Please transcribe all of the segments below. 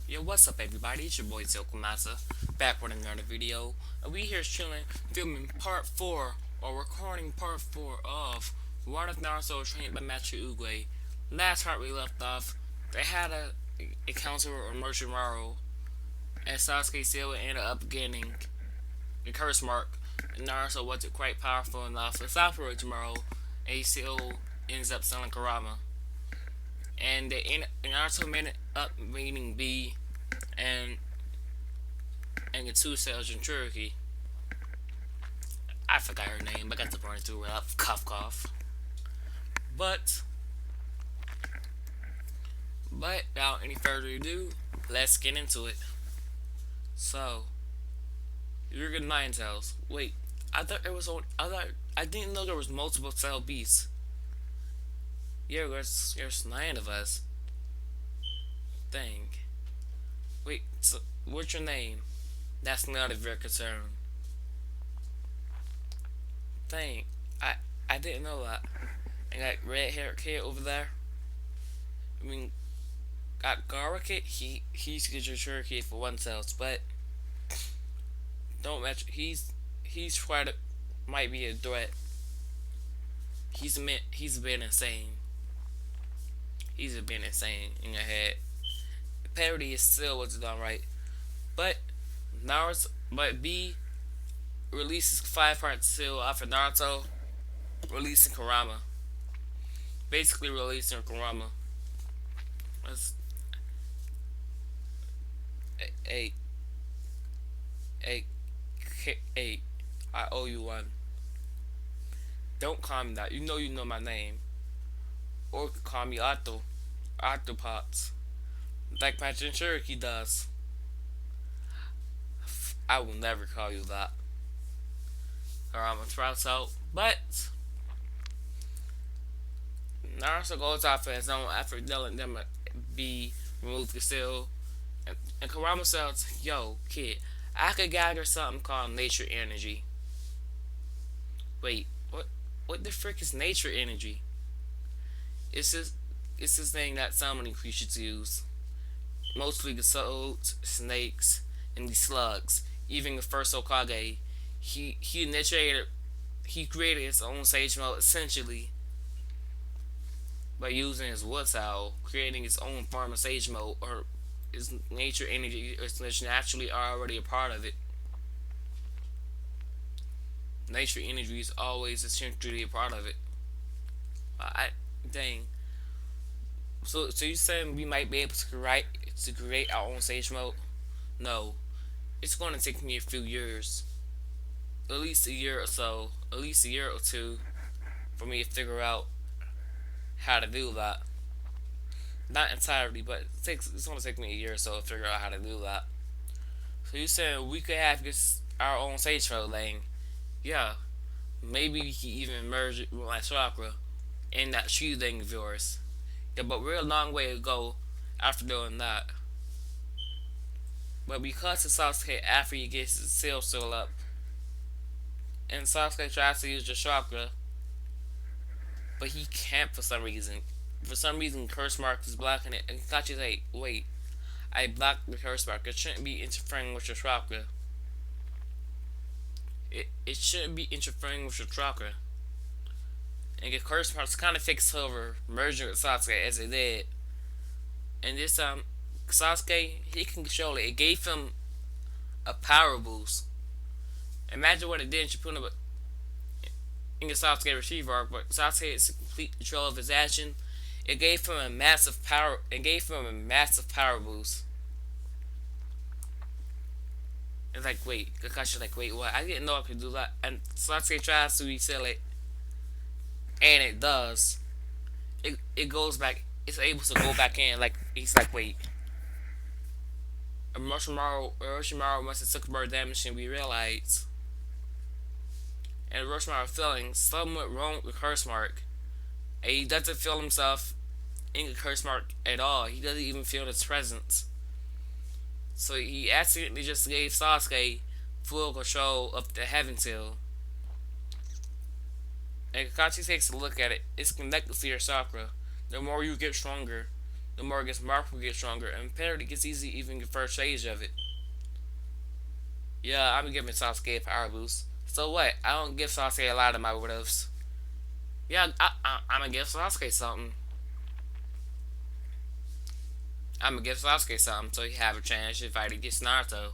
Yo, what's up, everybody? It's your boy Zokumasa, back with another video. And we here chilling, filming part 4, or recording part 4 of What If Naruto Trained by Master Oogway. Last part we left off, they had a encounter with Orochimaru, and Sasuke still ended up getting the curse mark. And Naruto wasn't quite powerful enough to stop Orochimaru, and he still ends up selling Kurama. And Naruto ended up meeting B and and the two cells in Cherokee. I forgot her name, but I got to burn through it up. Cough cough. But without any further ado, let's get into it. So, you're good nine cells. Wait, I didn't know there was multiple cell beasts. Yeah, there's 9 of us. Dang. Wait, so what's your name? That's not a very concern. Dang, I didn't know that. And got red hair kid over there. I mean, got Gara kid. He's good your Cherokee for 1 cells, but don't match. He's quite a, might be a threat. He's been insane. He's been insane in your head. The parody is still what's done right, but but B releases 5-part seal after Naruto releasing Kurama. Basically releasing Kurama. That's a a a I owe you one. Don't call me that. You know my name. Or call me Octopots. Like Patrick Cherokee does. I will never call you that. Or I'm a Sprouts out. But Naruto goes off his own after letting them be removed the seal. And Kurama says, yo, kid, I could gather something called nature energy. Wait, what the frick is nature energy? It's just it's this thing that so many creatures use. Mostly the toads, snakes, and the slugs. Even the first Hokage, he created his own sage mode essentially by using his wood owl, creating his own form of sage mode, or his nature energy is naturally already a part of it. Nature energy is always essentially a part of it. I dang. So you saying we might be able to create our own sage mode? No, it's going to take me a few years, at least a year or so, at least a year or two, for me to figure out how to do that. Not entirely, but it's going to take me a year or so to figure out how to do that. So you saying we could have this our own sage mode thing? Yeah, maybe we could even merge it with my chakra in that tree thing of yours. Yeah, but we're a long way to go after doing that. But because of Sasuke after he gets his seal still up, and Sasuke tries to use the chakra, but he can't for some reason. For some reason, curse mark is blocking it, and Kakachi's like, wait, I blocked the curse mark. It shouldn't be interfering with your chakra. It shouldn't be interfering with your chakra. And the curse marks kind of takes over, merging with Sasuke as it did. And this time, Sasuke, he can control it. It gave him a power boost. Imagine what it did in Shippuden in the Sasuke Retriever arc, but Sasuke has complete control of his action. It gave him a massive power. It gave him a massive power boost. It's like, wait, Kakashi's like, wait, what? I didn't know I could do that. And Sasuke tries to reset it, and it does. It goes back. It's able to go back in. Like he's like, wait. Orochimaru must have took more damage than we realized. And Orochimaru feeling somewhat wrong with curse mark. And he doesn't feel himself in the curse mark at all. He doesn't even feel its presence. So he accidentally just gave Sasuke full control of the Heaven Seal. And Kakashi takes a look at it. It's connected to your chakra. The more you get stronger, the more it gets marked will get stronger, and parity gets easy even the first stage of it. Yeah, I'm giving Sasuke a power boost. So what? I don't give Sasuke a lot of my what ifs. Yeah, I'm gonna give Sasuke something. I'm gonna give Sasuke something so he have a chance to fight against Naruto.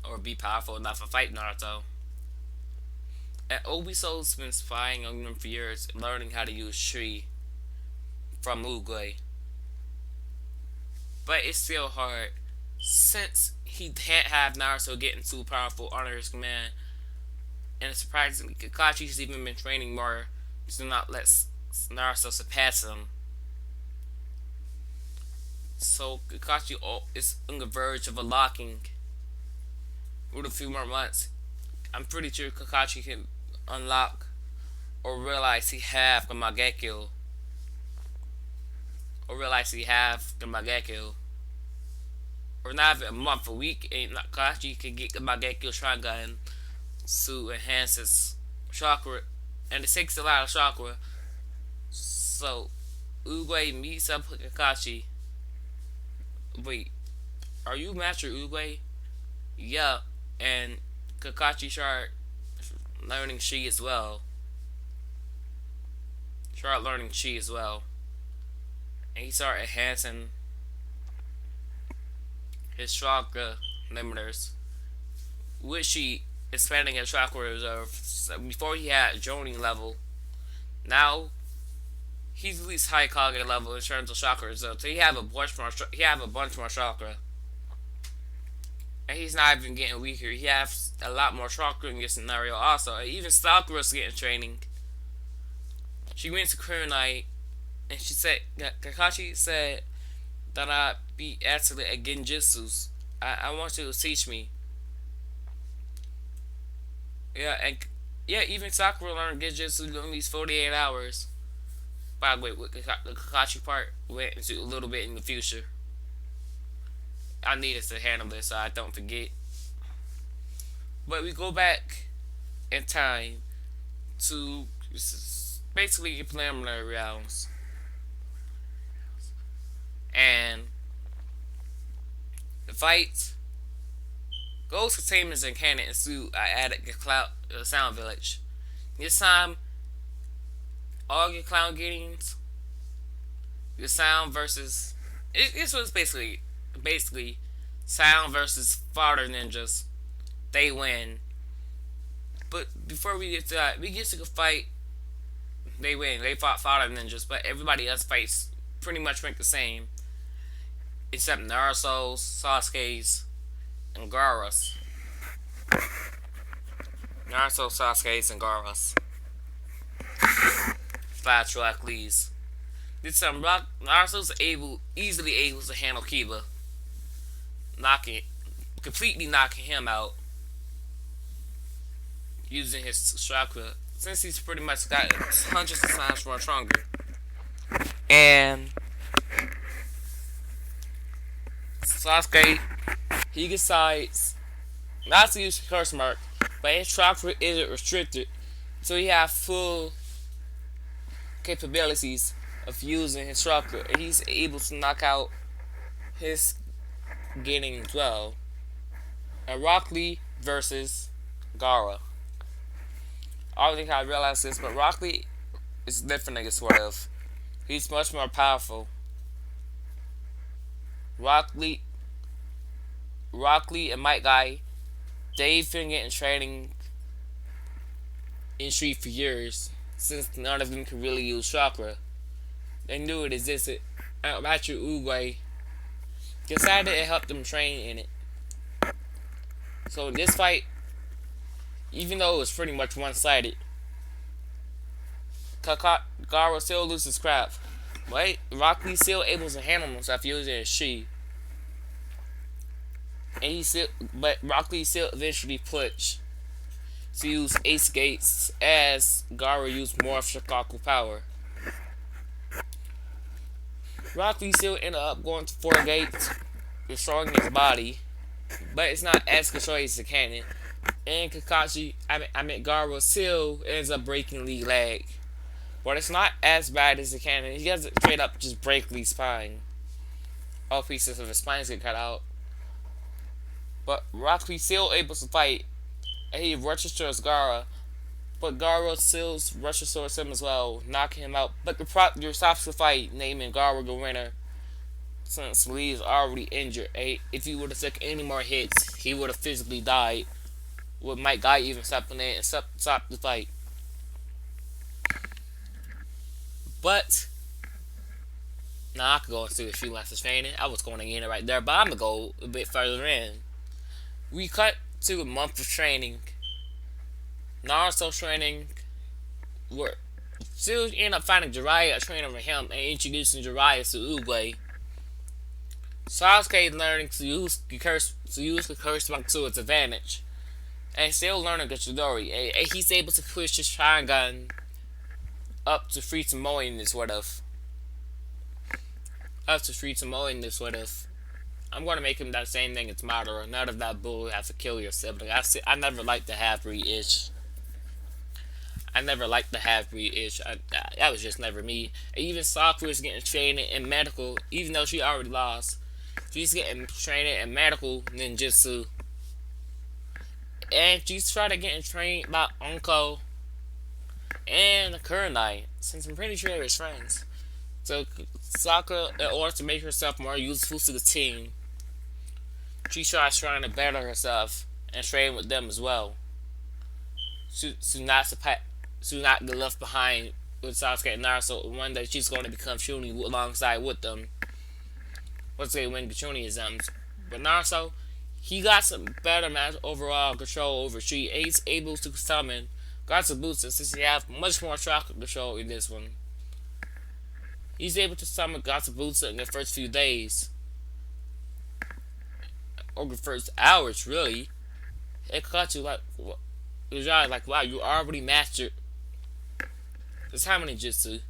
Or be powerful enough to fight Naruto. And Obiso's been spying on him for years, learning how to use Tree from Oogway. But it's still hard. Since he can't have Naruto getting too powerful under his command, and surprisingly, Kakachi's even been training more to not let Naruto surpass him. So Kakashi is on the verge of unlocking with a few more months. I'm pretty sure Kakashi can unlock or realize he have the Mangekyo. Or realize he have the Mangekyo. Or not even a month, a week, and Kakashi can get the Mangekyo Sharingan to enhance his chakra. And it takes a lot of chakra. So Oogway meets up with Kakashi. Wait, are you Master Oogway? Yeah, and Kakashi started learning Chi as well. Started learning Chi as well. And he started enhancing his chakra limiters. With Chi expanding his chakra reserve. So before he had Jonin level. Now he's at least high Kage level in terms of chakra reserve. So he have a bunch more chakra. And he's not even getting weaker. He has a lot more chakra in this scenario also. Even Sakura's getting training. She went to Kunai and she said, Kakashi said that I'd be actually at Genjutsu. I want you to teach me. Yeah, and yeah, even Sakura learned Genjutsu in these 48 hours. By the way, with the Kakashi part went into a little bit in the future. I needed to handle this so I don't forget. But we go back in time to basically the preliminary rounds. And the fight goes to Tamer's and Cannon and Sue. I added the Sound Village. This time, all your clown gettings, the Sound versus. This was basically Sound versus Fodder Ninjas. They win. But before we get to that, we get to the fight. They win. They fought Fodder Ninjas, but everybody else fights pretty much rank the same. Except Naruto's, Sasuke's, and Gaara's. Naruto, Sasuke's, and Gaara's. 5 track leads. This time, Naruto's easily able to handle Kiba. Completely knocking him out. Using his chakra. Since he's pretty much got hundreds of times more stronger. And Sasuke, he decides not to use the curse mark, but his chakra isn't restricted, so he has full capabilities of using his chakra, and he's able to knock out his getting as well. And Rock Lee versus Gaara. I don't think I realized this, but Rock Lee is different than sort of. He's much more powerful. Rock Lee and Might Guy, they've been getting training in Street for years, since none of them can really use chakra. They knew it existed. Master Oogway decided to help them train in it. So in this fight, even though it was pretty much one-sided, Gaara still loses crap. But Rock Lee's still able to handle himself using his Chi. But Rock Lee still eventually pushed to use Ace Gates as Gaara used more of Shikaku power. Rock Lee still ended up going to 4 gates, destroying his body, but it's not as controlled as the cannon. And Gaara still ends up breaking Lee's leg. But it's not as bad as it can. He doesn't straight up just break Lee's spine. All pieces of his spines get cut out. But Rock Lee's still able to fight. And he rushes towards Gara. But Gara still rushes towards him as well, knocking him out. But the proctor stops the fight, naming Gara the winner. Since Lee is already injured, if he would have took any more hits, he would have physically died. With Mike Guy even stepping in and stop the fight. But now I could go into a few lessons training. I was going to end it right there, but I'm gonna go a bit further in. We cut to a month of training. Naruto training, where still end up finding Jiraiya training for him and introducing Jiraiya to Oogway. Sasuke learning to use the curse monk to its advantage, and still learning the Chidori. And he's able to push his Sharingan up to free Tomoe with of. Up to free Tomoe with of. I'm gonna make him that same thing as Madara. None of that bull has to kill your sibling. I never liked the half-breed ish. I never liked the half-breed ish. That was just never me. And even Sakura is getting trained in medical, even though she already lost. She's getting trained in medical ninjutsu. And she's trying to get trained by Unko and Kurenai, since I'm pretty sure they're his friends. So Sakura, in order to make herself more useful to the team, she tries trying to better herself and train with them as well. To not get left behind with Sasuke and Naruto. One day she's going to become Chunin alongside with them. Once they win the Chunin-isms. But Naruto, he got some better overall control over Chi. He's able to summon Gatsubutsu since he has much more chakra control in this one. He's able to summon Gatsubutsu in the first few days. Or the first hours, really. It caught you like, wow, you already mastered this how many jutsu?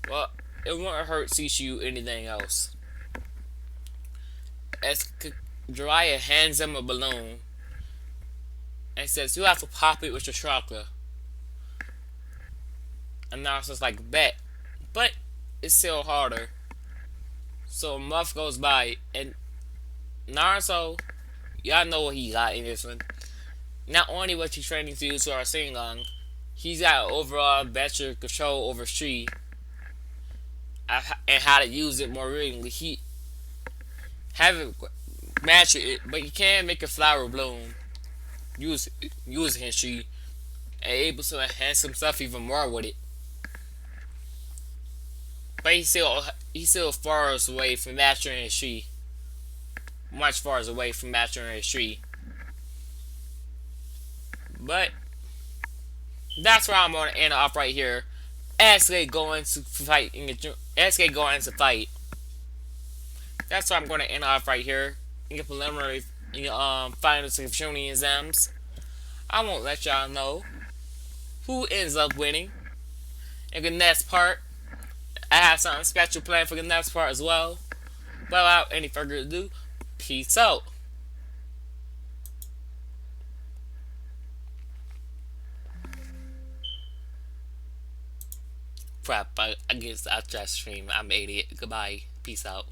Well, it won't hurt teach you anything else. As Jiraiya hands him a balloon and says, you have to pop it with your chakra. And Naruto's like, bet. But it's still harder. So a month goes by and Naruto, y'all know what he got in this one. Not only was he training to use our Rasengan, he's got overall better control over Chi and how to use it more regularly. He haven't mastered it, but he can make a flower bloom using his Chi and able to enhance himself even more with it. But he's still far away from mastering his Chi. Much far away from mastering his Chi. But that's where I'm gonna end off right here. Sasuke going to fight. Sasuke going to fight. That's where I'm gonna end off right here. In the preliminary, finals of Chunin exams. I won't let y'all know who ends up winning. In the next part, I have something special planned for the next part as well. But without any further ado, peace out. Crap, I guess I'll just stream. I'm an idiot. Goodbye. Peace out.